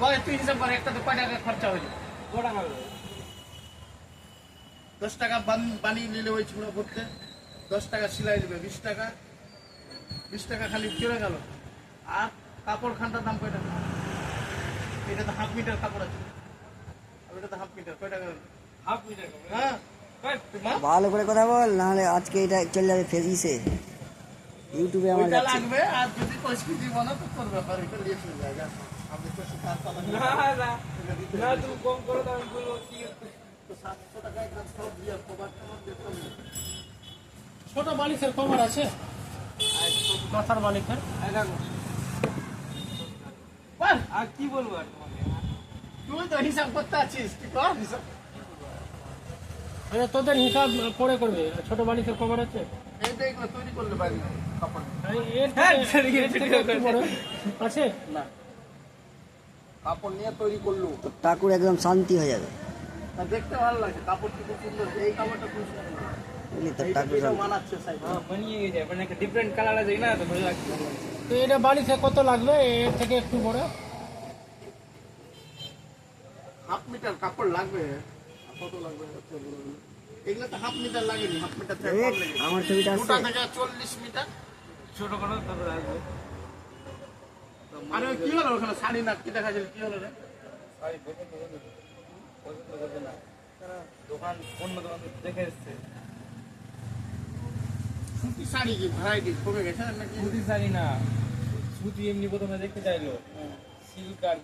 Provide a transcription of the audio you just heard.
কয় তুই হিসাব করে একটা তো কয় টাকা খরচা হইল? 10 টাকা বানিয়ে নিলে ওই ছুঁড়ো করতে, 10 টাকা সেলাই দেবে, 20 টাকা, 20 টাকা খালি চলে গেল। আর কাপড় খানটার দাম কয় টাকা? এটা তো হাফ মিটার কাপড় আছে, আর এটা তো হাফ মিটার, কয় টাকা? Half metre. হ্যাঁ, ভালো করে কথা বল, নাহলে আজকে এটা চলে যাবে ফেসবুকে, ইউটিউবে আমার ওইটা যাচ্ছে। লাগবে। আর যদি পয়সা বানা তো তোর ব্যাপার, এটা নিয়ে চলে যায়গা। আপনি তো কাজ চালান না, তুমি কম করে দাম বলবো কি? তো 700 টাকা একটা সব দিয়ে কভার টভার দিতে হবে। ছোট বালিশের কভার আছে, মাথার বালিশের। আর কি বলবো আর তোমাকে, তুই তো হিসাব করতে আছিস, তুই কর হিসাব। তোদের হিসাব পরে করবে। ছোট বালিশের কভার আছে, এইটা এগুলো তৈরি করলে পারি কাপড় আছে না, কাপড় নিয়ে তৈরি করলো ঠাকুর একদম শান্তি হয়ে যাবে। তা দেখতে ভালো লাগে, কাপড় খুব সুন্দর, এই কাপড়টা খুব সুন্দর বুঝলি তো, ঠাকুর মানাচ্ছে সাইড বানিয়ে যায়, মানে একটা ডিফারেন্ট কালার আছে না, তো ভালো লাগছে। তো এটা বালিশে কত লাগবে? এর থেকে একটু বড় হাফ মিটার কাপড় লাগবে। কত লাগবে? এগুলো তো হাফ মিটার লাগেনি, হাফ মিটার থেকে কম লাগে। আমার ছবিটা দুটা আছে, থেকে 40 মিটার ছোট কোনো তারপর আসবে। আরে কি হলো ওখানে শাড়ি না কি দেখা যাচ্ছে, কি হলো রে? শাড়ি পছন্দ করবে না, দোকান অন্য দোকান দেখে এসছে। সুতি শাড়ি কি ভ্যারাইটি কমে গেছে নাকি? সুতি শাড়ি না, সুতি এমনি প্রথমে দেখতে চাইলো, সিল্ক আর